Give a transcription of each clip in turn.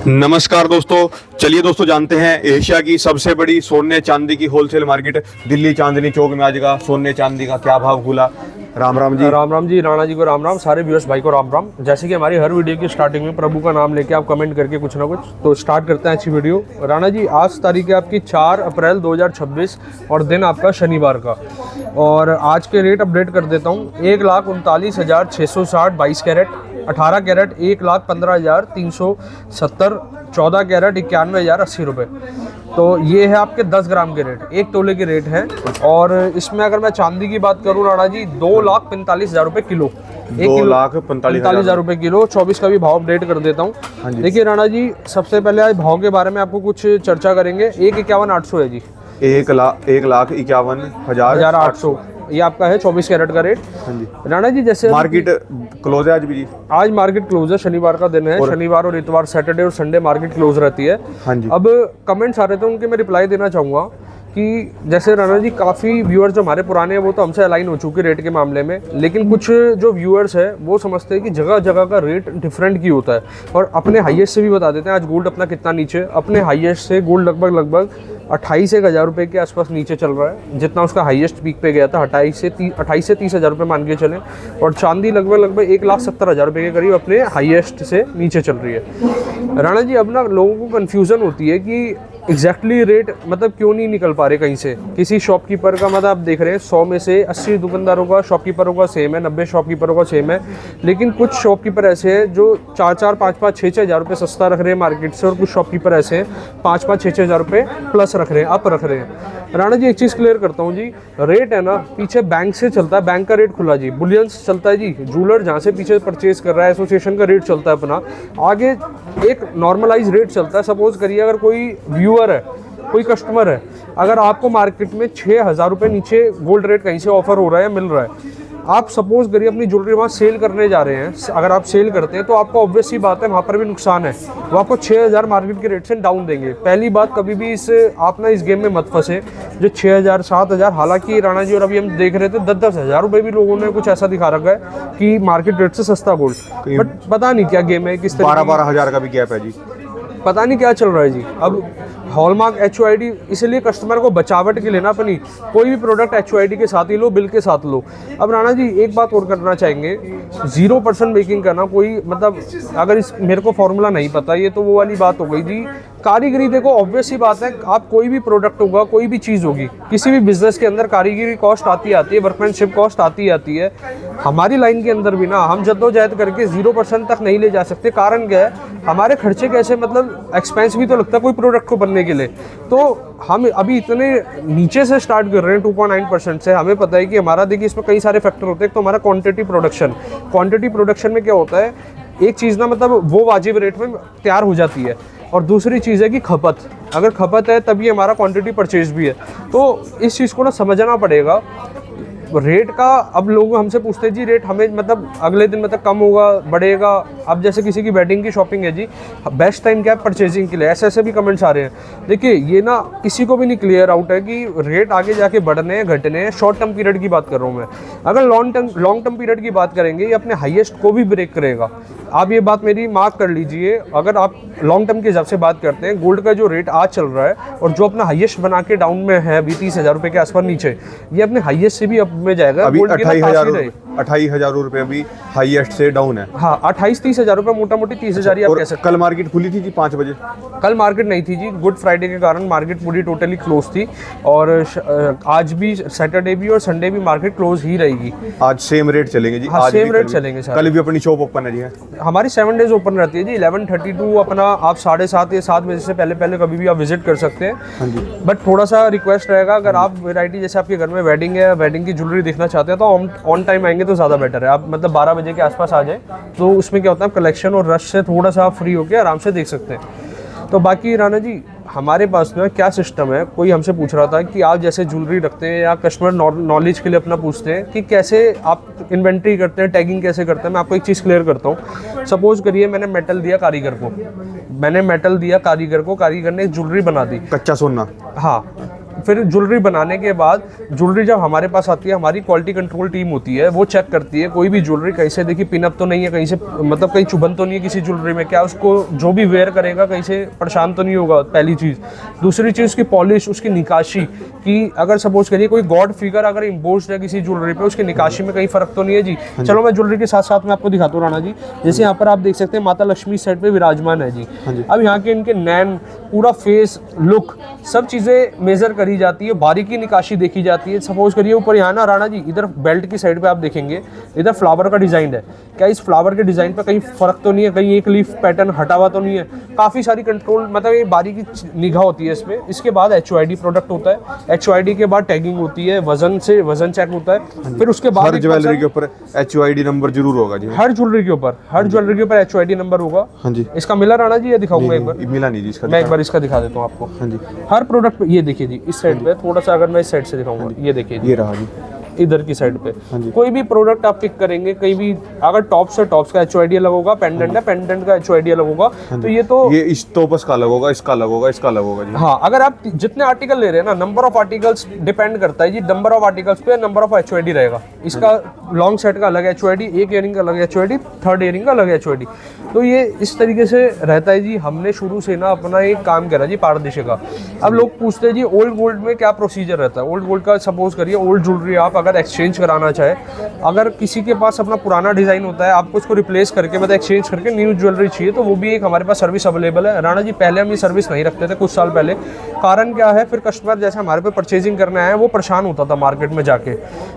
नमस्कार दोस्तों, चलिए दोस्तों जानते हैं एशिया की सबसे बड़ी सोने चांदी की होलसेल मार्केट दिल्ली चांदनी चौक में आज का सोने चांदी का क्या भाव खुला। राम राम जी। राम राम जी, राणा जी को राम राम, सारे व्यूअर्स भाई को राम राम। जैसे कि हमारी हर वीडियो की स्टार्टिंग में प्रभु का नाम लेके आप कमेंट करके कुछ ना कुछ, तो स्टार्ट करते हैं अच्छी वीडियो। राणा जी, आज तारीख है आपकी 4 अप्रैल 2026 और दिन आपका शनिवार का। और आज के रेट अपडेट कर देता हूँ। 1,39,660 22 कैरेट, 18 कैरेट 1,15,370, 14 कैरेट 91,080 रुपये। तो ये है आपके 10 ग्राम के रेट, 1 तोले के रेट है। और इसमें अगर मैं चांदी की बात करूँ राणा जी, 2,45,000 रुपये किलो, 2,45,000 रुपये किलो। 24 का भी भाव अपडेट कर देता हूँ। देखिए राणा जी, सबसे पहले आज भाव के बारे में आपको कुछ चर्चा करेंगे। 1,51,800 है जी, 1,51,800 ये आपका है 24 कैरेट का रेट। हाँ जी राणा जी, जैसे मार्केट क्लोज है आज भी जी। आज मार्केट क्लोज है, शनिवार का दिन है। शनिवार और इतवार, सैटरडे और संडे मार्केट क्लोज रहती है। हाँ जी। अब कमेंट्स आ रहे थे, उनके मैं रिप्लाई देना चाहूँगा कि जैसे राणा जी, काफ़ी व्यूअर्स जो हमारे पुराने हैं वो तो हमसे अलाइन हो चुके रेट के मामले में, लेकिन कुछ जो व्यूअर्स है वो समझते हैं कि जगह जगह का रेट डिफरेंट की होता है। और अपने हाईएस्ट से भी बता देते हैं आज गोल्ड अपना कितना नीचे। अपने हाईएस्ट से गोल्ड लगभग 28,000 रुपये के आसपास नीचे चल रहा है, जितना उसका हाईएस्ट पीक पे गया था। 28 से 30,000 रुपये मान के चलें। और चांदी लगभग 1,70,000 रुपये के करीब अपने हाईएस्ट से नीचे चल रही है। राणा जी, अब ना लोगों को कन्फ्यूज़न होती है कि एग्जैक्टली रेट मतलब क्यों नहीं निकल पा रहे कहीं से। किसी शॉपकीपर का मतलब आप देख रहे हैं 100 में से 80 दुकानदारों का, शॉपकीपरों का सेम है, 90 शॉपकीपरों का सेम है। लेकिन कुछ शॉपकीपर ऐसे हैं जो 4-4, 5-5, 6-6 हज़ार रुपये सस्ता रख रहे हैं मार्केट से, और कुछ शॉपकीपर ऐसे हैं 5-5, 6-6 हज़ार रुपये प्लस रख रहे हैं, अप रख रहे हैं। राणा जी, एक चीज़ क्लियर करता हूँ जी, रेट है ना पीछे बैंक से चलता है, बैंक का रेट खुला जी, बुलियंस चलता है जी, जूलर जहाँ से पीछे परचेज कर रहा है, एसोसिएशन का रेट चलता है अपना। आगे एक नॉर्मलाइज रेट चलता है। सपोज करिए अगर कोई व्यूअर है, कोई कस्टमर है, अगर आपको मार्केट में 6,000 रुपये नीचे गोल्ड रेट कहीं से ऑफर हो रहा है, मिल रहा है, आप सपोज करिए अपनी ज्वेलरी वहाँ सेल करने जा रहे हैं। अगर आप सेल करते हैं तो आपको ऑब्वियस सी बात है वहाँ पर भी नुकसान है। वो आपको 6,000 मार्केट के रेट से डाउन देंगे। पहली बात, कभी भी आप ना इस गेम में मत फंसे जो 6,000 7,000। हालांकि राणा जी, और अभी हम देख रहे थे 10-10 हज़ार रुपये भी लोगों ने कुछ ऐसा दिखा रखा है कि मार्केट रेट से सस्ता गोल्ड, बट पता नहीं क्या गेम है, किस तरह 12-12 हज़ार का भी गैप है जी, पता नहीं क्या चल रहा है जी। अब हॉलमार्क HOID, इसलिए कस्टमर को बचावट के लेना अपनी कोई भी प्रोडक्ट HOID के साथ ही लो, बिल के साथ लो। अब राणा जी, एक बात और करना चाहेंगे, 0% मेकिंग करना कोई मतलब, अगर इस मेरे को फॉर्मूला नहीं पता, ये तो वो वाली बात हो गई जी। कारीगरी देखो, ऑब्वियस ही बात है, आप कोई भी प्रोडक्ट होगा, कोई भी चीज़ होगी, किसी भी बिजनेस के अंदर कारीगरी कॉस्ट आती है, वर्कमैनशिप कॉस्ट आती है। हमारी लाइन के अंदर भी ना हम जद्दोजहद करके 0% तक नहीं ले जा सकते। कारण क्या है, हमारे खर्चे कैसे, मतलब एक्सपेंस भी तो लगता है कोई प्रोडक्ट को बनने के लिए। तो हम अभी इतने नीचे से स्टार्ट कर रहे हैं 2.9% से। हमें पता है कि हमारा, देखिए इसमें कई सारे फैक्टर होते हैं। तो हमारा क्वांटिटी प्रोडक्शन में क्या होता है, एक चीज़ ना मतलब वो वाजिब रेट में तैयार हो जाती है, और दूसरी चीज़ है कि खपत, अगर खपत है तभी हमारा क्वांटिटी परचेज भी है। तो इस चीज़ को ना समझना पड़ेगा रेट का। अब लोग हमसे पूछते हैं जी रेट हमें मतलब अगले दिन मतलब कम होगा, बढ़ेगा। अब जैसे किसी की वेडिंग की शॉपिंग है जी, बेस्ट टाइम क्या है परचेजिंग के लिए, ऐसे भी कमेंट्स आ रहे हैं। देखिए ये ना किसी को भी नहीं क्लियर आउट है कि रेट आगे जाके बढ़ने हैं घटने हैं। शॉर्ट टर्म पीरियड की बात कर रहा हूँ मैं। अगर लॉन्ग टर्म पीरियड की बात करेंगे, ये अपने हाईएस्ट को भी ब्रेक करेगा। आप ये बात मेरी मार्क कर लीजिए। अगर आप लॉन्ग टर्म के हिसाब से बात करते हैं, गोल्ड का जो रेट आज चल रहा है और जो अपना हाईएस्ट बना के डाउन में है अभी 30,000 रुपये के आसपास नीचे, ये अपने हाईएस्ट से भी अप में जाएगा। अभी 28,000 रुपये अभी हाईएस्ट से डाउन है। हाँ, 28-30 हज़ार रुपये, मोटा मोटी 30,000 ही आप कह सकते हैं। कल मार्केट खुली थी जी 5 बजे। कल मार्केट नहीं थी जी, गुड फ्राइडे के कारण मार्केट पूरी टोटली क्लोज थी। और आज भी सैटरडे भी और संडे भी मार्केट क्लोज ही रहेगी। आज सेम रेट चलेंगे जी। हाँ, आज सेम रेट चलेंगे सर। कल भी अपनी शॉप ओपन है जी। हमारी 7 डेज ओपन रहती है जी। 11:32 अपना आप 7:30 या 7 बजे से पहले कभी भी आप विजिट कर सकते हैं। हाँ जी। बट थोड़ा सा रिक्वेस्ट रहेगा, अगर आप वैरायटी, जैसे आपके घर में वेडिंग है, वेडिंग की ज्वेलरी देखना चाहते हैं, तो ऑन टाइम आएंगे तो ज़्यादा बेटर है। आप मतलब 12 बजे के आसपास आ जाए, तो उसमें क्या होता है, कलेक्शन और रश से थोड़ा सा आप फ्री होकर आराम से देख सकते हैं। तो बाकी राणा जी, हमारे पास में क्या सिस्टम है, कोई हमसे पूछ रहा था कि आप जैसे ज्वेलरी रखते हैं या कस्टमर नॉलेज के लिए अपना पूछते हैं कि कैसे आप इन्वेंट्री करते हैं, टैगिंग कैसे करते हैं। मैं आपको एक चीज़ क्लियर करता हूँ। सपोज करिए मैंने मेटल दिया कारीगर को, कारीगर ने एक ज्वेलरी बना दी, कच्चा सोना। हाँ, फिर ज्वेलरी बनाने के बाद ज्वेलरी जब हमारे पास आती है, हमारी क्वालिटी कंट्रोल टीम होती है, वो चेक करती है कोई भी ज्वेलरी कहीं से देखिए पिनअप तो नहीं है, कहीं से मतलब कहीं चुभन तो नहीं है किसी ज्वेलरी में, क्या उसको जो भी वेयर करेगा कहीं से परेशान तो नहीं होगा, पहली चीज़। दूसरी चीज़ उसकी पॉलिश, उसकी निकाशी, कि अगर सपोज करिए कोई गॉड फिगर अगर इम्पोज्ड है किसी ज्वेलरी पे, उसकी निकाशी में कहीं फर्क तो नहीं है जी। चलो मैं ज्वेलरी के साथ साथ में आपको दिखाता हूँ राणा जी। जैसे यहाँ पर आप देख सकते हैं माता लक्ष्मी सेट पे विराजमान है जी। अब यहाँ के इनके नैन, पूरा फेस, लुक, सब चीज़ें मेजर करी जाती है, बारीकी निकाशी देखी जाती है। सपोज करिए ऊपर यहाँ ना राणा जी, इधर बेल्ट की साइड पे आप देखेंगे इधर फ्लावर का डिजाइन है, क्या इस फ्लावर के डिजाइन पे कहीं फर्क तो नहीं है, कहीं एक लीफ पैटर्न हटा हुआ तो नहीं है, काफ़ी सारी कंट्रोल मतलब ये बारीकी निगाह होती है इसमें। इसके बाद HOID प्रोडक्ट होता है, HOID के बाद टैगिंग होती है, वजन से वजन चेक होता है, फिर उसके बाद हर ज्वेलरी के ऊपर HOID नंबर जरूर होगा जी। हर ज्वेलरी के ऊपर, हर ज्वेलरी के ऊपर HOID नंबर होगा। हाँ जी। इसका मिला राणा जी, ये दिखाऊंगा एक बार, मिला नहीं जी इसका, मैं एक बार इसका दिखा देता हूँ आपको। हाँ जी। हर प्रोडक्ट पे ये देखिए जी, इस साइड पे थोड़ा सा अगर मैं इस साइड से दिखाऊंगा, ये देखिए जी, ये रहा जी इधर की साइड पे कोई भी प्रोडक्ट आप पिक करेंगे, कहीं भी अगर टॉप्स है टॉप्स का HOID अलग होगा, पेंडेंट है पेंडेंट का HOID अलग होगा, तो ये तो ये इस टोपस का अलग होगा, इसका अलग होगा, इसका अलग होगा जी। हाँ, अगर आप जितने आर्टिकल ले रहे हैं ना, नंबर ऑफ आर्टिकल्स डिपेंड करता है जी, नंबर ऑफ आर्टिकल्स पे नंबर ऑफ HOID रहेगा। इसका लॉन्ग सेट का अलग HOID, एक ईयरिंग का अलग HOID, थर्ड ईयरिंग का अलग HOID, तो ये इस तरीके से रहता है जी। हमने शुरू से ना अपना एक काम करा जी पारदर्शी का। अब लोग पूछते हैं जी ओल्ड गोल्ड में क्या प्रोसीजर रहता है। ओल्ड गोल्ड का सपोज करिए ओल्ड ज्वेलरी आप अगर एक्सचेंज कराना चाहे, अगर किसी के पास अपना पुराना डिजाइन होता है, आपको उसको रिप्लेस करके मतलब एक्सचेंज करके न्यू ज्वेलरी चाहिए, तो वो भी एक हमारे पास सर्विस अवेलेबल है राणा जी। पहले हम ये सर्विस नहीं रखते थे कुछ साल पहले, कारण क्या है, फिर कस्टमर जैसे हमारे पे परचेजिंग करने आए वो परेशान होता था मार्केट में जाके,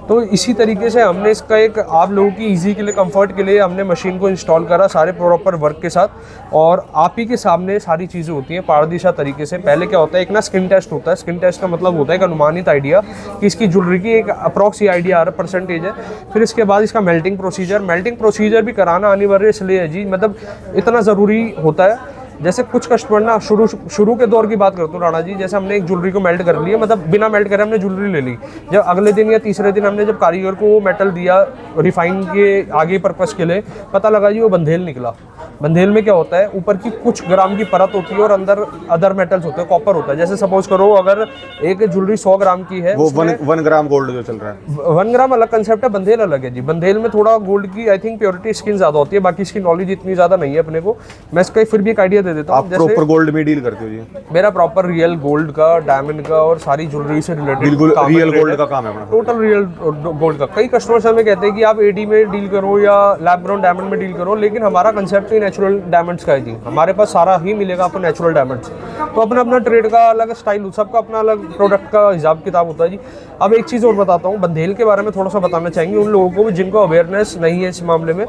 तो इसी तरीके से हमने इसका एक आप लोगों की ईजी के लिए, कंफर्ट के लिए हमने मशीन को इंस्टॉल करा सारे प्रॉपर वर्क के साथ, और आप ही के सामने सारी चीज़ें होती हैं पारदर्शी तरीके से। पहले क्या होता है, एक ना स्किन टेस्ट होता है। स्किन टेस्ट का मतलब होता है एक अनुमानित आइडिया कि इसकी ज्वेलरी की एक अप्रॉक्स आइडिया आ रहा परसेंटेज है। फिर इसके बाद इसका मेल्टिंग प्रोसीजर भी कराना अनिवार्य इसलिए है जी, मतलब इतना ज़रूरी होता है। जैसे कुछ कस्टमर ना शुरू के दौर की बात करता हूँ राणा जी, जैसे हमने एक ज्वेलरी को मेल्ट कर लिया, मतलब बिना मेल्ट करे हमने ज्वेलरी ले ली, जब अगले दिन या तीसरे दिन हमने जब कारीगर को वो मेटल दिया रिफाइन के आगे पर्पस के लिए, पता लगा जी वो बंधेल निकला। बंधेल में क्या होता है, ऊपर की कुछ ग्राम की परत होती है और अंदर अदर मेटल्स होते हैं, कॉपर होता है। जैसे सपोज करो अगर एक ज्वेलरी 100 ग्राम की है, वो 1 ग्राम गोल्ड जो चल रहा है, 1 ग्राम अलग कंसेप्ट है, बंधेल अलग है जी। बंधेल में थोड़ा गोल्ड की आई थिंक प्योरिटी स्किन ज्यादा होती है, बाकी इसकी नॉलेज इतनी ज्यादा नहीं है अपने को। मैं इसका फिर भी एक आइडिया दे देता हूँ। प्रॉपर गोल्ड में डील करते हो जी? मेरा प्रॉपर रियल गोल्ड का, डायमंड का और सारी ज्वेलरी से रिलेटेड बिल्कुल रियल गोल्ड का काम है अपना, टोटल रियल गोल्ड का। कई कस्टमर्स हमें कहते हैं कि आप AD में डील करो या लैब ग्राउंड डायमंड में डील करो, लेकिन हमारा कंसेप्ट ही नेचुरल डायमंड्स का है जी। हमारे पास सारा ही मिलेगा आपको नेचुरल डायमंड्स। तो अपना अपना ट्रेड का अलग स्टाइल, सबका अपना अलग प्रोडक्ट का हिसाब किताब होता है जी। अब एक चीज़ और बताता हूँ, बंधेल के बारे में थोड़ा सा बताना चाहेंगे उन लोगों को जिनको अवेयरनेस नहीं है इस मामले में।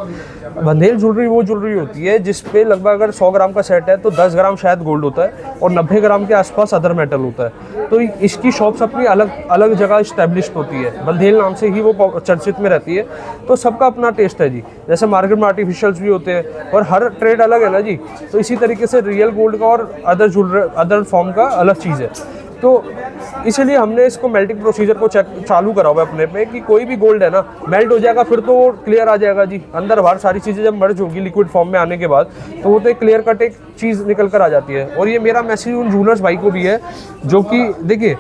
बंधेल ज्वेलरी वो ज्वेलरी होती है जिसपे लगभग अगर 100 ग्राम का सेट है तो 10 ग्राम शायद गोल्ड होता है और 90 ग्राम के आसपास अदर मेटल होता है। तो इसकी शॉप्स अपनी अलग अलग जगह स्टैब्लिश्ड होती है, बंधेल नाम से ही वो चर्चित में रहती है। तो सबका अपना टेस्ट है जी, जैसे मार्केट में आर्टिफिशियल्स भी होते हैं और हर ट्रेड अलग है ना जी। तो इसी तरीके से रियल गोल्ड का और अदर ज्वेलरी अदर फॉर्म का अलग चीज़ है। तो इसीलिए हमने इसको मेल्टिंग प्रोसीजर को चालू करा हुआ है अपने पे कि कोई भी गोल्ड है ना मेल्ट हो जाएगा फिर तो क्लियर आ जाएगा जी। अंदर बाहर सारी चीज़ें जब मर्ज होगी लिक्विड फॉर्म में आने के बाद तो वो तो एक क्लियर कट एक चीज़ निकल कर आ जाती है। और ये मेरा मैसेज उन जूलर्स भाई को भी है जो कि देखिए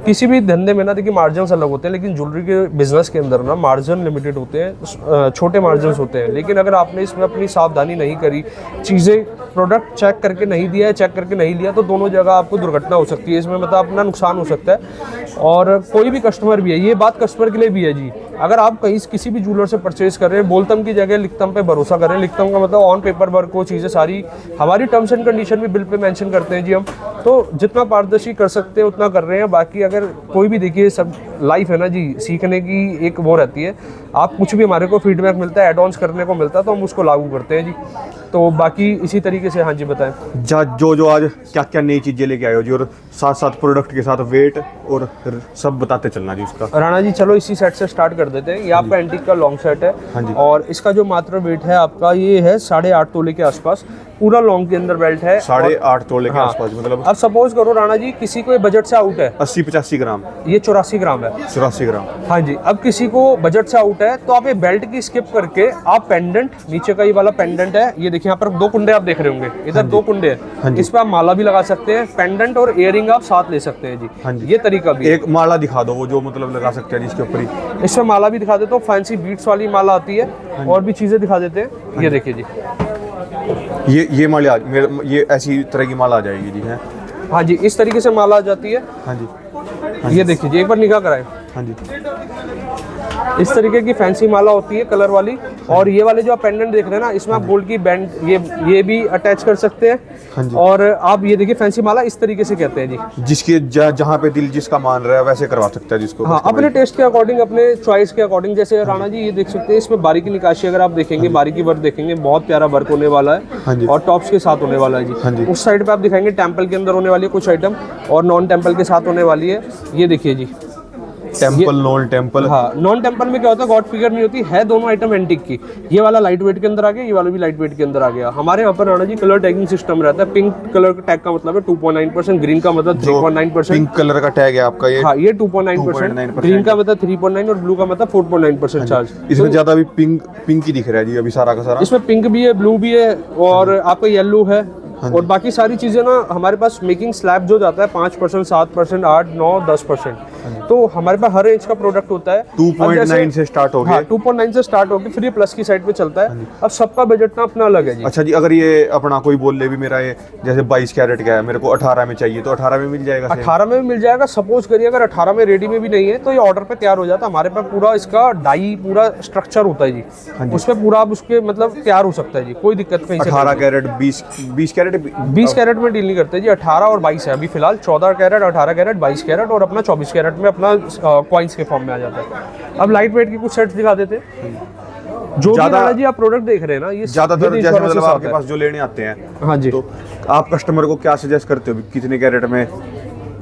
किसी भी धंधे में ना देखिए मार्जिन अलग होते हैं, लेकिन ज्वेलरी के बिजनेस के अंदर ना मार्जिन लिमिटेड होते हैं, छोटे मार्जिन होते हैं। लेकिन अगर आपने इसमें अपनी सावधानी नहीं करी, चीज़ें प्रोडक्ट चेक करके नहीं दिया है, चेक करके नहीं लिया, तो दोनों जगह आपको दुर्घटना हो सकती है, इसमें मतलब अपना नुकसान हो सकता है। और कोई भी कस्टमर भी है, ये बात कस्टमर के लिए भी है जी, अगर आप कहीं किसी भी ज्वेलर से परचेज कर रहे हैं, बोलतम की जगह लिखतम पे भरोसा करें। लिखतम का मतलब ऑन पेपर वर्क वो चीज़ें सारी हमारी टर्म्स एंड कंडीशन भी बिल पे मेंशन करते हैं जी हम। तो जितना पारदर्शी कर सकते हैं उतना कर रहे हैं। बाकी अगर कोई भी देखिए सब लाइफ है ना जी, सीखने की एक वो रहती है। आप कुछ भी हमारे को फीडबैक मिलता है, एड ऑन्स करने को मिलता है तो हम उसको लागू करते हैं जी। तो बाकी इसी तरीके से हाँ जी बताएं जो आज क्या क्या नई चीज़ें लेके आए हो जी, और साथ साथ प्रोडक्ट के साथ वेट और सब बताते चलना जी उसका। राणा जी चलो इसी सेट से स्टार्ट कर देते हैं। ये आपका एंटीक का लॉन्ग सेट है। हाँ जी। और इसका जो मात्र वेट है आपका ये है 8.5 तोले के आसपास, पूरा लॉन्ग के अंदर बेल्ट है 8.5 तोले के आसपास। मतलब अब सपोज करो राणा जी किसी को बजट से आउट है, 80-85 ग्राम, ये 84 ग्राम है, 84 ग्राम। हाँ जी। अब किसी को बजट से आउट है तो आप ये बेल्ट की स्किप करके आप पेंडेंट, नीचे का ये वाला पेंडेंट है, ये देखिए देखिए यहाँ पर 2 कुंडे आप देख रहे होंगे, इधर 2 कुंडे हाँ हैं, जी। इस पे आप माला भी लगा सकते हैं, पेंडेंट और इयरिंग आप साथ ले सकते हैं हाँ जी, जी। ये तरीका भी है। एक माला दिखा दो, वो जो मतलब लगा सकते हैं जिसके ऊपर ही। इसमें माला भी दिखा देता हूँ, फैंसी बीट्स वाली माला आती है, और भी चीजें दिखा देते हैं, ये देखिए जी। ये माला ये ऐसी तरह की माला आ जाएगी जी, है। हाँ जी, इस तरीके से माला आ जाती है, हाँ जी। ये देखिए जी, एक बार निगाह कराएं। हाँ जी। इस तरीके की फैंसी माला होती है कलर वाली, और ये वाले जो आप पेंडेंट देख रहे हैं ना, इसमें आप गोल्ड की बैंड ये भी अटैच कर सकते हैं। हाँ जी। और आप ये देखिए फैंसी माला इस तरीके से कहते हैं जी। जिसके जहाँ पे दिल जिसका मान रहा है वैसे करवा सकता है जिसको। हाँ, अपने टेस्ट के अकॉर्डिंग, अपने चॉइस के अकॉर्डिंग। जैसे राणा जी ये देख सकते हैं, इसमें बारीकी निकाशी अगर आप देखेंगे, बारीकी वर्क देखेंगे, बहुत प्यारा वर्क होने वाला हाँ है, जी। और टॉप्स के साथ होने वाला है हाँ जी। जी। उस साइड पे आप दिखाएंगे टेम्पल के अंदर होने वाली है कुछ आइटम, और नॉन टेम्पल के साथ होने वाली है, ये देखिए जी। Temple non temple. हाँ, नॉन टेम्पल में क्या होता है, गॉड फिगर नहीं होती है, दोनों आइटम एंटीक की। ये वाला लाइट वेट के अंदर आ गया, ये वाला भी लाइट वेट के अंदर आ गया। हमारे यहाँ पर Rana ji colour tagging system रहता है। पिंक कलर का टैग का मतलब है 2.9%, ग्रीन का मतलब 3.9%। पिंक कलर का टैग है आपका ये। हाँ, ये 2.9%, ग्रीन का मतलब 3.9 और ब्लू का मतलब 4.9% चार्ज। इसमें ज्यादा भी पिंक ही दिख रहा है जी अभी सारा का सारा। इसमें पिंक भी है, ब्लू भी है, और आपका येलो है, और बाकी सारी चीजें ना हमारे पास मेकिंग स्लैब जो जाता है 5%, 7%, 8, 9, 10%। तो हमारे पास हर रेंज का प्रोडक्ट होता है। 2.9 से स्टार्ट हो गया। हाँ, 2.9 से स्टार्ट होकर फिर ये प्लस की साइड पे चलता है। अब सबका बजट ना अपना अलग है जी। अच्छा जी, अगर ये अपना कोई बोल ले भी मेरा ये जैसे 22 कैरेट का है, मेरे को 18 में चाहिए, तो 18 में मिल जाएगा? 18 में भी मिल जाएगा। सपोज करिए अगर 18 में रेडी में भी नहीं है तो ये ऑर्डर पे तैयार हो जाता है। हमारे पास पूरा इसका डाई पूरा स्ट्रक्चर होता है जी, उसमें पूरा आप उसके मतलब तैयार हो सकता है जी, कोई दिक्कत नहीं। 18 कैरेट 20 कैरेट 20 कैरेट में डील नहीं करते जी, 18 और 22 है अभी फिलहाल। 14 कैरेट, 18 कैरेट, 22 कैरेट, और अपना 24 कैरेट में अपना कॉइन्स के फॉर्म में आ जाता है। अब लाइट वेट की कुछ सेट्स दिखा देते हैं। जो भी राणा जी आप प्रोडक्ट देख रहे हैं ना, ये ज्यादातर जैसे मतलब आपके पास जो लेने आते हैं, हाँ जी, तो आप कस्टमर को क्या सजेस्ट करते हो कितने कैरेट में?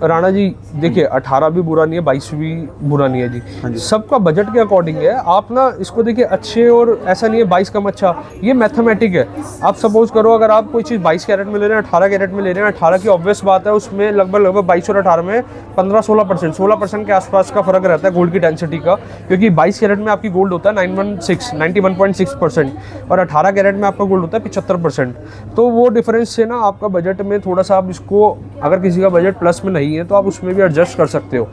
राणा जी देखिए 18 भी बुरा नहीं है, 22 भी बुरा नहीं है जी, सबका बजट के अकॉर्डिंग है। आप ना इसको देखिए अच्छे, और ऐसा नहीं है 22 कम अच्छा, ये मैथमेटिक है। आप सपोज करो अगर आप कोई चीज़ 22 कैरेट में ले रहे हैं, 18 कैरेट में ले रहे हैं, 18 की ऑब्वियस बात है उसमें लगभग 22 और 18 में 15-16% के आसपास का फर्क रहता है गोल्ड की डेंसिटी का, क्योंकि 22 कैरेट में आपकी गोल्ड होता है 91.6%, और 18 कैरेट में आपका गोल्ड होता है 75%। तो वो डिफरेंस से ना आपका बजट में थोड़ा सा, आप इसको अगर किसी का बजट प्लस में नहीं है तो आप उसमें भी एडजस्ट कर सकते हो।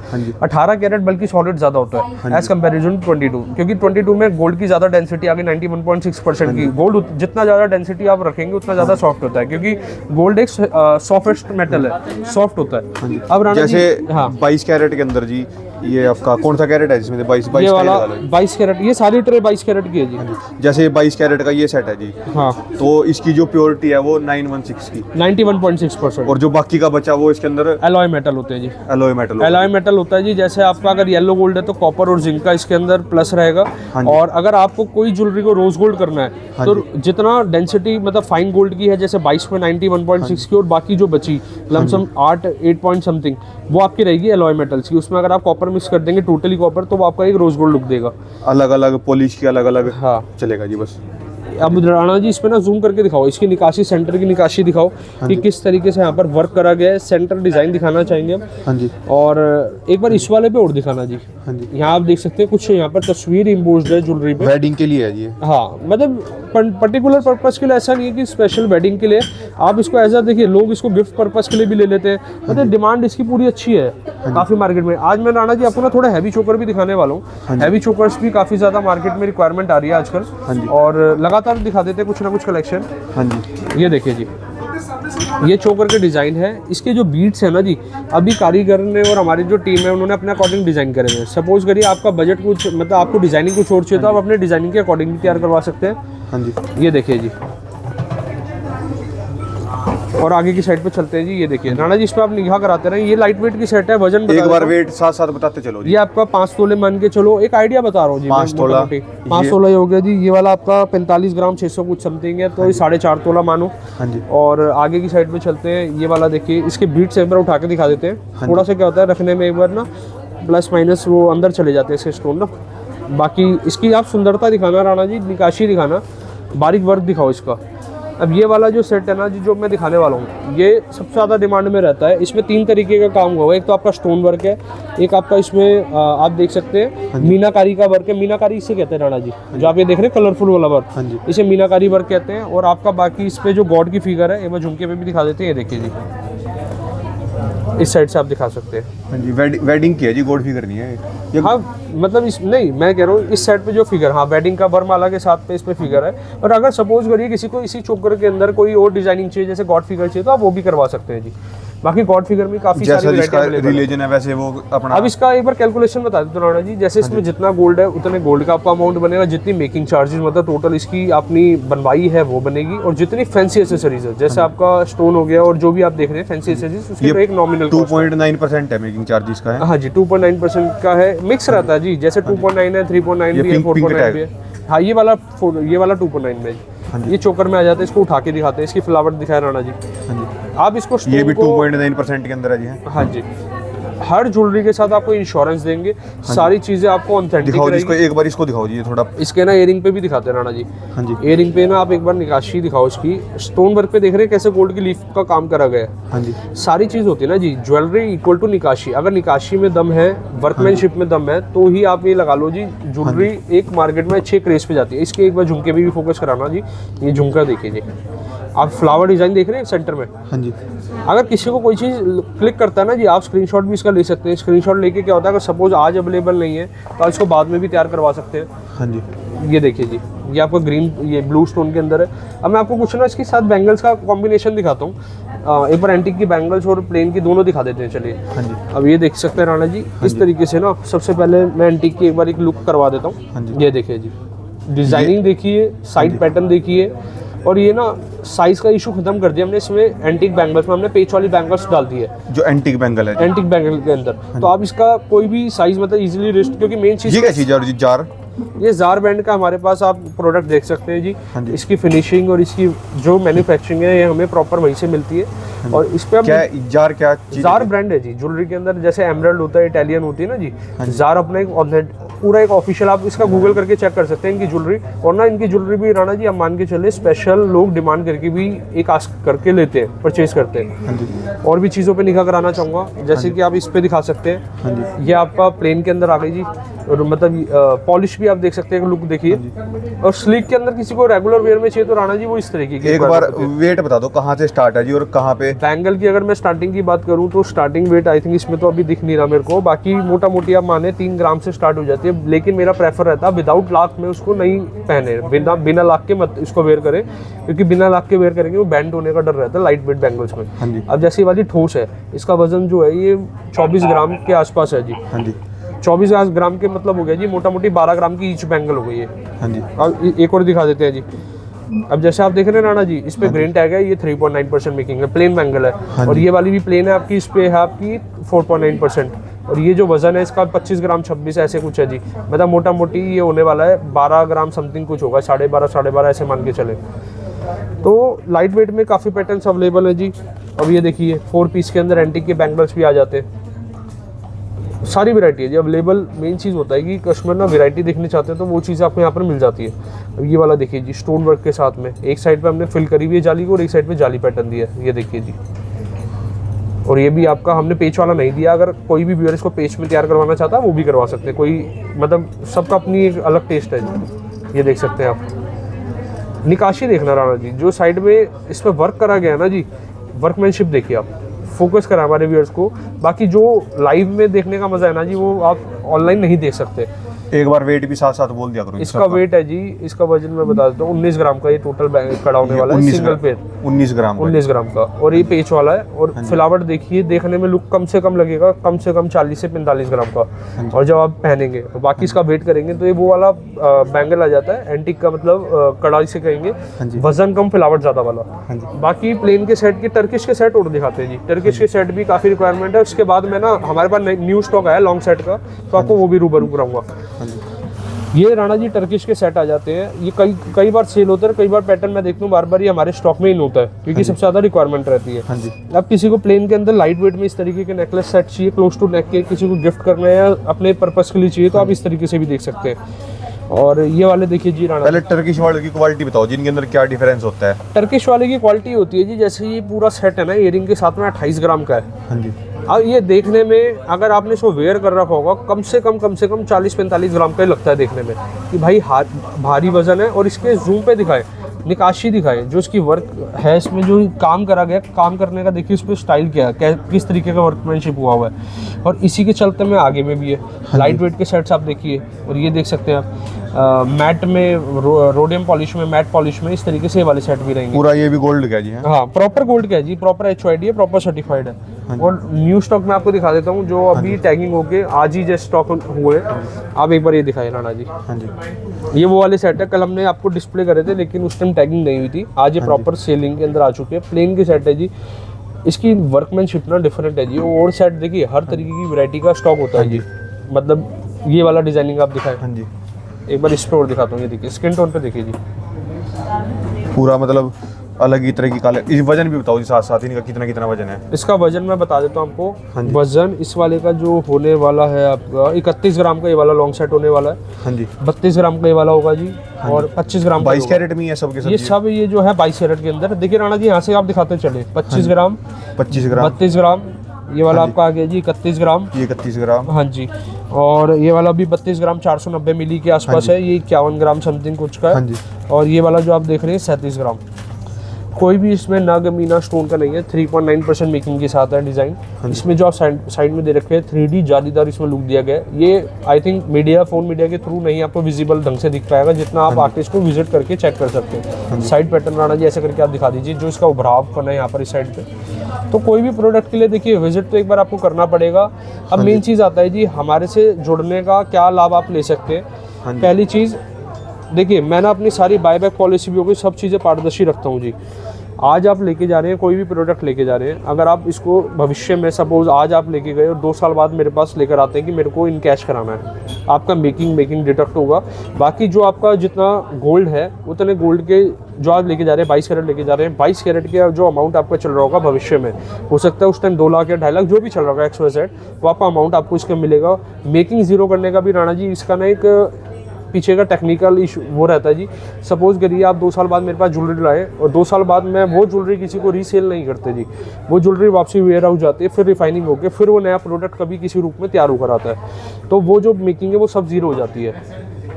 18 कैरेट बल्कि सॉलिड ज्यादा होता है एज कंपैरिजन 22, क्योंकि 22 में गोल्ड की ज्यादा डेंसिटी आ गई 91.6% की। गोल्ड जितना ज्यादा डेंसिटी आप रखेंगे उतना ज्यादा सॉफ्ट होता है, क्योंकि गोल्ड एक सॉफ्टेस्ट मेटल है, सॉफ्ट होता है। अब राणा जैसे जी, हाँ, 22 कैरेट के अंदर जी, ये आपका कौन सा कैरेट है जिसमें 22 ये वाला 22 कैरेट, ये सारी ट्रे 22 कैरेट की है जी। जैसे 22 कैरेट का ये सेट है जी, हाँ, तो इसकी जो प्योरिटी है वो 916 की, 91.6%, और जो बाकी का बचा वो इसके अंदर एलॉय मेटल होते हैं जी। एलॉय मेटल एलॉय मेटल होता है जी। जैसे आपका अगर येलो गोल्ड है तो कॉपर और जिंक का इसके अंदर प्लस रहेगा, और अगर आपको कोई ज्वेलरी को रोज गोल्ड करना है तो जितना डेंसिटी मतलब फाइन गोल्ड की है, जैसे 22 में 91.6 की, और बाकी जो बची लमसम 8 पॉइंट समथिंग, वो आपकी रहेगी एलॉय मेटल्स की। उसमें अगर आप कॉपर मिक्स कर देंगे टोटली कॉपर, तो वो आपका एक रोज गोल्ड लुक देगा। अलग अलग पॉलिश की अलग अलग हाँ चलेगा जी। बस अब राणा जी इसमें ना जूम करके दिखाओ, इसकी निकासी, सेंटर की निकासी दिखाओ कि किस तरीके से यहाँ पर वर्क करा गया है। सेंटर डिजाइन दिखाना चाहेंगे हम। हाँ जी। और एक बार इस वाले पे और दिखाना जी। हाँ जी। यहाँ आप देख सकते हैं कुछ यहाँ पर तस्वीर इम्पोज्ड है ज्वेलरी पे। वेडिंग के लिए है जी। हाँ, मतलब पर्टिकुलर पर्पस के लिए ऐसा नहीं है कि स्पेशल वेडिंग के लिए। आप इसको ऐसा देखिए, लोग इसको गिफ्ट पर्पस के लिए भी ले लेते हैं, मतलब डिमांड इसकी पूरी अच्छी है काफी मार्केट में। आज मैं राणा जी आपको ना थोड़ा हैवी चोकर भी दिखाने वाला हूँ। हैवी चोकर्स भी काफी ज्यादा मार्केट में रिक्वायरमेंट आ रही है आजकल, और लगातार दिखा देते हैं कुछ ना कुछ कलेक्शन। हाँ जी, ये देखिए जी, ये चोकर के डिज़ाइन है। इसके जो बीट्स है ना जी, अभी कारीगर ने और हमारी जो टीम है उन्होंने अपने अकॉर्डिंग डिज़ाइन करे हुए हैं। सपोज करिए आपका बजट कुछ मतलब आपको डिज़ाइनिंग कुछ और चाहिए तो आप अपने डिज़ाइनिंग के अकॉर्डिंग भी तैयार करवा सकते हैं। हाँ जी, ये देखिए जी, और आगे की साइड पे चलते हैं जी। ये देखिए राणा जी, इस पर आप निगाह कराते रहे। ये लाइट वेट की सेट है, वजन एक बार वेट साथ साथ बताते चलो जी। ये आपका 5 तोले मान के चलो, एक आइडिया बता रहा हूँ जी। 5 तोला 5 तोला हो गया जी। ये वाला आपका 45 ग्राम 600 कुछ समथिंग है, तो ये 4.5 तोला मानो। हाँ जी। और आगे की साइड पे चलते हैं। ये वाला देखिए, इसके बीट्स एक बार उठा के दिखा देते हैं। थोड़ा सा क्या होता है रखने में, एक बार ना प्लस माइनस वो अंदर चले जाते हैं इसके स्टोन ना। बाकी इसकी आप सुंदरता दिखाना राणा जी, निकाशी दिखाना, बारीक वर्क दिखाओ इसका। अब ये वाला जो सेट है ना जी, जो मैं दिखाने वाला हूँ, ये सबसे ज़्यादा डिमांड में रहता है। इसमें 3 तरीके का काम हुआ है। एक तो आपका स्टोन वर्क है, एक आपका इसमें आप देख सकते हैं मीनाकारी का वर्क है। मीनाकारी इसे कहते हैं राणा जी, जो आप ये देख रहे हैं कलरफुल वाला वर्क, इसे मीनाकारी वर्क कहते हैं। और आपका बाकी इस पे जो गॉड की फिगर है, ये मैं झुमके पे भी दिखा देते हैं, ये देखिए जी, इस साइड से आप दिखा सकते हैं। हाँ जी, वेडिंग की है जी, गोल्ड फिगर नहीं है ये। हाँ मतलब इस नहीं, मैं कह रहा हूँ इस सेट पे जो फिगर, हाँ वेडिंग का वरमाला के साथ पे इस पे फिगर है। और अगर सपोज करिए किसी को इसी चोकर के अंदर कोई और डिजाइनिंग चाहिए, जैसे गॉड फिगर चाहिए, तो आप वो भी करवा सकते हैं जी। बाकी गॉड फिगर में काफी जैसा सारी जिसका वैरायटी रिलीजन है वैसे वो अपना। अब इसका एक बार कैलकुलेशन बता देता हूँ राणा जी। जैसे इसमें जितना गोल्ड है उतने गोल्ड का आपका अमाउंट बनेगा, जितनी मेकिंग चार्जेस मतलब टोटल इसकी अपनी बनवाई है वो बनेगी, और जितनी फैंसी एसेसरीज है, जैसे आपका स्टोन हो गया और जो भी आप देख रहे हैं फैंसी एसेसरीज, उसकी तो एक नॉमिनल 2.9% है मेकिंग चार्जेस का है। हाँ जी, 2.9% का है, मिक्स रहता है जी। जैसे 2.9 है, 3.9 भी है, 4.9 भी है। हाँ ये वाला 2.9 में जी। ये चोकर में आ जाता है। इसको उठा के दिखाते हैं, इसकी फ्लावर दिखाया राणा जी। आप इसको ये भी 2.9% के अंदर है जी। हाँ जी, हर ज्वेलरी के साथ आपको इंश्योरेंस देंगे, सारी चीजें आपको ऑथेंटिक दिखाओ जी इसको, एक बार इसको दिखाओ जी, ये थोड़ा। इसके ना इयरिंग पे भी दिखाते हैं राणा जी। हाँ जी, इयरिंग पे ना आप एक बार निकाशी दिखाओ इसकी। स्टोन वर्क पे देख रहे हैं कैसे गोल्ड की लीफ का काम करा गया है। हाँ जी, सारी चीज होती है ना जी, ज्वेलरी इक्वल टू निकाशी। अगर निकाशी में दम है, वर्कमैनशिप में दम है, तो ही आप ये लगा लो जी, ज्वेलरी एक मार्केट में अच्छे क्रेज पे जाती है। इसके एक बार झुमके भी फोकस कराना जी। ये झुमका देखिए जी, आप फ्लावर डिजाइन देख रहे हैं सेंटर में। हाँ जी, अगर किसी को कोई चीज़ क्लिक करता है ना जी, आप स्क्रीनशॉट भी इसका ले सकते हैं। स्क्रीनशॉट लेके क्या होता है, अगर सपोज आज अवेलेबल नहीं है तो आप इसको बाद में भी तैयार करवा सकते हैं। हाँ जी, ये देखिए जी, ये आपको ग्रीन, ये ब्लू स्टोन के अंदर है। अब मैं आपको कुछ ना इसके साथ बैंगल्स का कॉम्बिनेशन दिखाता हूँ। एक बार एंटीक की बैंगल्स और प्लेन की दोनों दिखा देते हैं, चलिए। हाँ जी, अब ये देख सकते हैं राणा जी, इस तरीके से ना। सबसे पहले मैं एंटीक की एक बार एक लुक करवा देता हूँ। हाँ जी, ये देखिए जी, डिजाइनिंग देखिए, साइड पैटर्न देखिए। और ये ना साइज का इशू खत्म कर दिया हमने। इसमें एंटीक बैंगल्स में हमने पेच वाली बैंगल्स डाल दी है, जो एंटीक बैंगल है। एंटीक बैंगल के अंदर। तो आप इसका कोई भी साइज मतलब इजीली रिस्ट, क्योंकि मेन चीज ये क्या चीज है जी, जार? ये जार बैंड का हमारे पास आप प्रोडक्ट देख सकते हैं जी। हाँ जी, इसकी फिनिशिंग और इसकी जो मैन्युफैक्चरिंग है, ये हमें प्रॉपर वहीं से मिलती है। और इस पे क्या जार, क्या चीज? जार ब्रांड है जी ज्वेलरी के अंदर। जैसे एमराल्ड होता है, इटालियन होती है ना जी, जार अपना एक पूरा एक ऑफिशियल, आप इसका गूगल करके चेक कर सकते हैं इनकी ज्वेलरी। और ना इनकी ज्वेलरी भी राणा जी आप मान के चले, स्पेशल लोग डिमांड करके भी एक आस्क करके लेते हैं, परचेज करते हैं। हाँ जी, और भी चीज़ों पे निगाह कराना चाहूँगा, जैसे कि आप इस पे दिखा सकते हैं। हाँ जी, ये आपका प्लेन के अंदर आ गई जी, और मतलब पॉलिश भी आप देख सकते हैं, लुक देखिए। और स्लीक के अंदर किसी को रेगुलर वेयर में चाहिए तो राणा जी वो इस तरीके की। एक बार वेट बता दो कहाँ से स्टार्ट है जी और कहाँ पे? बैंगल की अगर मैं स्टार्टिंग की बात करूं तो स्टार्टिंग वेट आई थिंक इसमें तो अभी दिख नहीं रहा मेरे को, बाकी मोटा मोटी आप माने 3 ग्राम से स्टार्ट हो जाती है। लेकिन मेरा प्रेफर रहता है विदाउट लाक में उसको नहीं पहने, बिना लाक के मत इसको वेयर करें, क्योंकि बिना लाक के वेयर करेंगे वो बैंड होने का डर रहता है लाइट वेट बैंगल्स में। हाँ जी, अब जैसे वाली ठोस है, इसका वजन जो है ये 24 ग्राम के आसपास है जी। हाँ जी, 24 ग्राम के मतलब हो गया जी मोटा मोटी 12 ग्राम की ईच बैंगल हो गई है। हाँ जी, अब एक और दिखा देते हैं जी। अब जैसे आप देख रहे हैं राणा जी, इस पे ग्रेन टैग है, ये 3.9% मेकिंग है, प्लेन बैंगल है। और ये वाली भी प्लेन है आपकी, इस पे है आपकी 4.9%। और ये जो वजन है इसका 25 ग्राम 26 ऐसे कुछ है जी। मतलब मोटा मोटी ये होने वाला है 12 ग्राम समथिंग कुछ होगा, 12.5 ऐसे मान के चले। तो लाइट वेट में काफ़ी पैटर्न्स अवेलेबल है जी। अब ये देखिए 4 पीस के अंदर एंटीक के बैंगल्स भी आ जाते हैं, सारी वैरायटी है जी अवेलेबल। मेन चीज़ होता है कि कस्टमर ना वैरायटी देखनी चाहते हैं तो वो चीज़ आपको यहाँ पर मिल जाती है। अब ये वाला देखिए जी, स्टोन वर्क के साथ में एक साइड पे हमने फिल करी हुई है जाली को और एक साइड पे जाली पैटर्न दिया है, ये देखिए जी। और ये भी आपका हमने पेच वाला नहीं दिया, अगर कोई भी व्यूअर इसको पेच में तैयार करवाना चाहता है वो भी करवा सकते हैं, कोई मतलब सबका अपनी एक अलग टेस्ट है जी। ये देख सकते हैं आप। निकाशी देखना राणा जी, जो साइड में इस पर वर्क करा गया है ना जी, वर्कमैनशिप देखिए आप, फोकस करा हमारे व्यूअर्स को। बाकी जो लाइव में देखने का मजा है ना जी, वो आप ऑनलाइन नहीं देख सकते। एक बार वेट भी साथ साथ बोल दिया करो। इसका वेट है जी, इसका वजन मैं बता देता हूँ 19 ग्राम का ये टोटल कड़ा होने वाला है, सिंगल पेयर 19 ग्राम 19 ग्राम का। और ये पेच वाला है। और फ्लावर देखिए, देखने में लुक कम से कम लगेगा, कम से कम 40 से 45 ग्राम का। और जब आप पहनेंगे और बाकी इसका वेट करेंगे तो ये वो वाला बैंगल आ जाता है एंटीक का, मतलब कड़ाई से कहेंगे, वजन कम फ्लावर ज्यादा वाला। बाकी प्लेन के सेट के, टर्किश के सेट और दिखाते हैं जी। टर्किश के सेट भी काफी रिक्वायरमेंट है। उसके बाद में ना हमारे पास न्यू स्टॉक आया लॉन्ग सेट का, तो आपको वो भी रूबरू कराऊंगा। ये राणा जी टर्किश के सेट आ जाते हैं, ये कई बार सेल होते हैं, कई बार पैटर्न मैं देखता हूँ बार बार ये हमारे स्टॉक में इन होता है, क्योंकि सबसे ज़्यादा रिक्वायरमेंट रहती है। हाँ जी। अब किसी को प्लेन के अंदर लाइट वेट में इस तरीके के नेकलेस सेट चाहिए, क्लोज टू नेक के, किसी को गिफ्ट करना है या अपने पर्पस के लिए चाहिए, तो आप इस तरीके से भी देख सकते हैं। और ये वाले देखिए जी राणा, पहले टर्किश वाले की क्वालिटी बताओ, जिनके अंदर क्या डिफरेंस होता है। टर्किश वाले की क्वालिटी होती है जी, जैसे ये पूरा सेट है ना इयरिंग के साथ में 28 ग्राम का है। हाँ जी। अब ये देखने में अगर आपने इसको वेयर कर रखा होगा कम से कम 40-45 ग्राम का ही लगता है देखने में कि भाई भारी वजन है। और इसके जूम पे दिखाए, निकाशी दिखाए, जो इसकी वर्क है, इसमें जो काम करा गया, काम करने का देखिए इस पर स्टाइल क्या है, किस तरीके का वर्कमैनशिप हुआ हुआ है। और इसी के चलते में आगे में भी है लाइट वेट के सेट्स आप देखिए। और ये देख सकते हैं आप मैट में, रोडियम पॉलिश में, मैट पॉलिश में, इस तरीके से ये वाले सेट भी रहेंगे। पूरा ये भी गोल्ड का जी है। हाँ, प्रॉपर गोल्ड का है जी, प्रॉपर HYD है, प्रॉपर सर्टिफाइड है। और न्यू स्टॉक में आपको दिखा देता हूँ जो अभी टैगिंग होके आज ही जस्ट स्टॉक हुए। आप एक बार ये दिखाए राणा जी। हाँ जी। ये वो वाले सेट है, कल हमने आपको डिस्प्ले करे थे लेकिन उस टाइम टैगिंग नहीं हुई थी। आज ये प्रॉपर सेलिंग के अंदर आ चुके हैं। प्लेन के सेट है जी, इसकी वर्कमैनशिप ना डिफरेंट है जी। और सेट देखिए हर तरीके की वैरायटी का स्टॉक होता है जी। मतलब ये वाला डिजाइनिंग आप दिखाए। हाँ जी। एक बार इस पे और दिखाता हूँ, ये देखिए स्किन टोन पे देखिए जी, पूरा मतलब अलग ही तरह की काले। इस वजन भी बताओ जी साथ साथ, इनका कितना कितना वजन है। इसका वजन मैं बता देता हूँ आपको। हाँ जी। वजन इस वाले का जो होने वाला है आपका 31 ग्राम का ये वाला लॉन्ग सेट होने वाला है। हाँ जी। 32 ग्राम का ये वाला होगा जी। और 25 ग्राम का 22 होगा। कैरेट में ही है सबके सब ये सब ये जो है 22 कैरेट के अंदर देखिए राणा जी, यहाँ से आप दिखाते चले 25 ग्राम, 25 ग्राम, 32 ग्राम, ये वाला आपका आ गया जी 31 ग्राम, ये 31 ग्राम। हाँ जी। और ये वाला भी 32 ग्राम 490 मिली के आसपास है, ये 51 ग्राम समथिंग कुछ का है। हाँ जी। और ये वाला जो आप देख रहे हैं 37 ग्राम। कोई भी इसमें नग मीना स्टोन का नहीं है, 3.9% मेकिंग के साथ है डिज़ाइन। इसमें जो आप साइड में दे रखे हैं 3D जालीदार इसमें लुक दिया गया है। ये I think media, phone media के थ्रू नहीं आपको विजिबल ढंग से दिख पाएगा, जितना आप आर्टिस्ट को विजिट करके चेक कर सकते हैं। साइड पैटर्न राणा जी ऐसे करके आप दिखा दीजिए, जो इसका उभरावपन है यहाँ पर इस साइड पे। तो कोई भी प्रोडक्ट के लिए देखिए विजिट तो एक बार आपको करना पड़ेगा। अब मेन चीज़ आता है जी हमारे से जुड़ने का क्या लाभ आप ले सकते हैं। पहली चीज़ देखिए, मैंने अपनी सारी बायबैक पॉलिसी भी होगी, सब चीज़ें पारदर्शी रखता हूँ जी। आज आप लेके जा रहे हैं, कोई भी प्रोडक्ट लेके जा रहे हैं, अगर आप इसको भविष्य में सपोज आज आप लेके गए और 2 साल बाद मेरे पास लेकर आते हैं कि मेरे को इन कैश कराना है, आपका मेकिंग डिडक्ट होगा। बाकी जो आपका जितना गोल्ड है उतने गोल्ड के जो आप लेके जा रहे हैं 22 कैरेट लेके जा रहे हैं, 22 कैरेट के जो अमाउंट आपका चल रहा होगा भविष्य में, हो सकता है उस टाइम 2 लाख या 2.5 लाख जो भी चल रहा होगा XYZ, वो आपका अमाउंट आपको इसका मिलेगा। मेकिंग ज़ीरो करने का भी राणा जी इसका ना एक पीछे का टेक्निकल इशू वो रहता है जी। सपोज करिए आप 2 साल बाद मेरे पास ज्वेलरी लाए और 2 साल बाद मैं वो ज्वेलरी किसी को रीसेल नहीं करते जी, वो ज्वेलरी वापसी वेयर हाउस जाती है, फिर रिफाइनिंग होकर फिर वो नया प्रोडक्ट कभी किसी रूप में तैयार होकर आता है। तो वो जो मेकिंग है वो सब जीरो हो जाती है।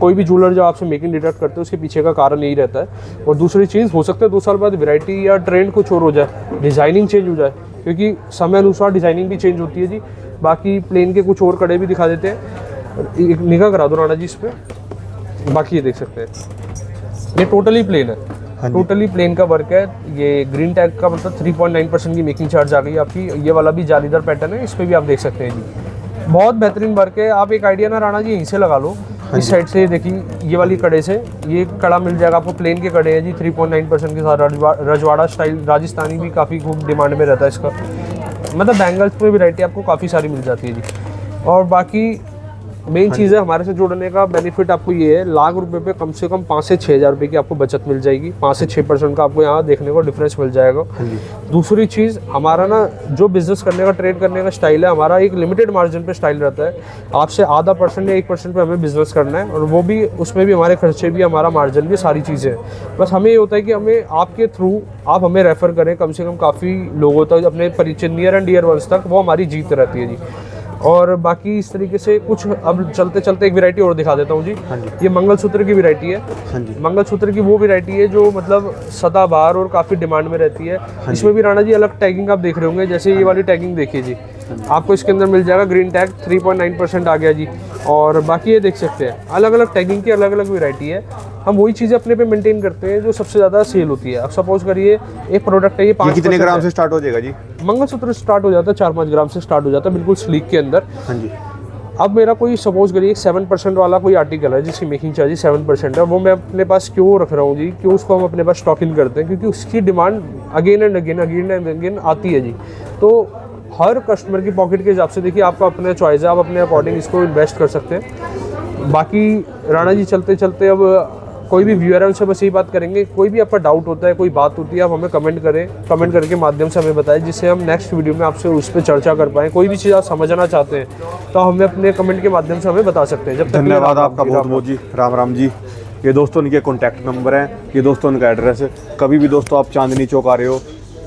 कोई भी ज्वेलर जो आपसे मेकिंग डिडक्ट करते हैं उसके पीछे का कारण यही रहता है। और दूसरी चीज़, हो सकता है 2 साल बाद वैरायटी या ट्रेंड कुछ और हो जाए, डिज़ाइनिंग चेंज हो जाए, क्योंकि समय अनुसार डिज़ाइनिंग भी चेंज होती है जी। बाकी प्लेन के कुछ और कड़े भी दिखा देते हैं, एक निगाह करा दो राणा जी इस पर। बाकी ये देख सकते हैं ये टोटली प्लेन है, टोटली प्लेन का वर्क है। ये ग्रीन टैग का मतलब 3.9% की मेकिंग चार्ज आ गई आपकी। ये वाला भी जालीदार पैटर्न है, इस पर भी आप देख सकते हैं जी, बहुत बेहतरीन वर्क है। आप एक आइडिया ना राणा जी यहीं से लगा लो, इस साइड से देखिए ये वाली कड़े से ये कड़ा मिल जाएगा आपको, प्लेन के कड़े हैं जी 3.9% के साथ। रजवाड़ा स्टाइल राजस्थानी भी काफ़ी खूब डिमांड में रहता है इसका, मतलब बैंगल्स में वैरायटी आपको काफ़ी सारी मिल जाती है जी। और बाकी मेन चीज़ है हमारे से जुड़ने का बेनिफिट आपको ये है, लाख रुपए पे कम से कम 5 से 6 हज़ार रुपये की आपको बचत मिल जाएगी। 5 से 6% का आपको यहाँ देखने को डिफरेंस मिल जाएगा। दूसरी चीज़, हमारा ना जो बिजनेस करने का, ट्रेड करने का स्टाइल है, हमारा एक लिमिटेड मार्जिन पे स्टाइल रहता है। आपसे आधा % या 1% पे हमें बिजनेस करना है, और वो भी उसमें भी हमारे खर्चे भी, हमारा मार्जिन भी, सारी चीज़ें हैं। बस हमें ये होता है कि हमें आपके थ्रू आप हमें रेफ़र करें कम से कम काफ़ी लोगों तक, अपने परिचय नियर एंड डियर वंस तक, वो हमारी जीत रहती है जी। और बाकी इस तरीके से कुछ अब चलते चलते एक वैरायटी और दिखा देता हूँ जी। ये मंगलसूत्र की वैरायटी है। मंगलसूत्र की वो वैरायटी है जो मतलब सदाबहार और काफ़ी डिमांड में रहती है। इसमें भी राणा जी अलग टैगिंग आप देख रहे होंगे, जैसे ये वाली टैगिंग देखिए जी, आपको इसके अंदर मिल जाएगा ग्रीन टैग 3.9% आ गया जी। और बाकी ये देख सकते हैं अलग अलग टैगिंग की अलग अलग वैरायटी है। हम वही चीज़ें अपने पे मेंटेन करते हैं जो सबसे ज़्यादा सेल होती है। अब सपोज करिए एक प्रोडक्ट है, ये 5 कितने ग्राम से स्टार्ट हो जाएगा जी? मंगलसूत्र स्टार्ट हो जाता है 4-5 ग्राम से स्टार्ट हो जाता है, बिल्कुल स्लीक के अंदर। हाँ जी। अब मेरा कोई सपोज करिए 7% वाला कोई आर्टिकल है जिसकी मेकिंग चार्ज 7% है, वो मैं अपने पास क्यों रख रहा हूँ जी, क्यों उसको हम अपने पास स्टॉक इन करते हैं, क्योंकि उसकी डिमांड अगेन एंड अगेन आती है जी। तो हर कस्टमर की पॉकेट के हिसाब से देखिए, आपका अपना चॉइस है, आप अपने अकॉर्डिंग इसको इन्वेस्ट कर सकते हैं। बाकी राणा जी चलते चलते अब कोई भी व्यूअर है उनसे बस यही बात करेंगे, कोई भी आपका डाउट होता है, कोई बात होती है, आप हमें कमेंट करें, कमेंट करके माध्यम से हमें बताएं, जिससे हम नेक्स्ट वीडियो में आपसे उस पर चर्चा कर पाएँ। कोई भी चीज़ आप समझना चाहते हैं तो हमें अपने कमेंट के माध्यम से हमें बता सकते हैं। जब तक के लिए धन्यवाद राम आपका राम जी, बहुत बहुत जी। राम राम जी। ये दोस्तों इनके कॉन्टैक्ट नंबर हैं, ये दोस्तों इनका एड्रेस है। कभी भी दोस्तों आप चांदनी चौक आ रहे हो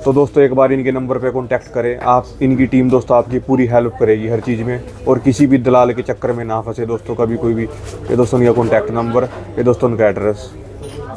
तो दोस्तों एक बार इनके नंबर पे कॉन्टैक्ट करें आप। इनकी टीम दोस्तों आपकी पूरी हेल्प करेगी हर चीज़ में, और किसी भी दलाल के चक्कर में ना फंसे दोस्तों कभी कोई भी। ये दोस्तों इनका कॉन्टैक्ट नंबर, ये दोस्तों इनका एड्रेस।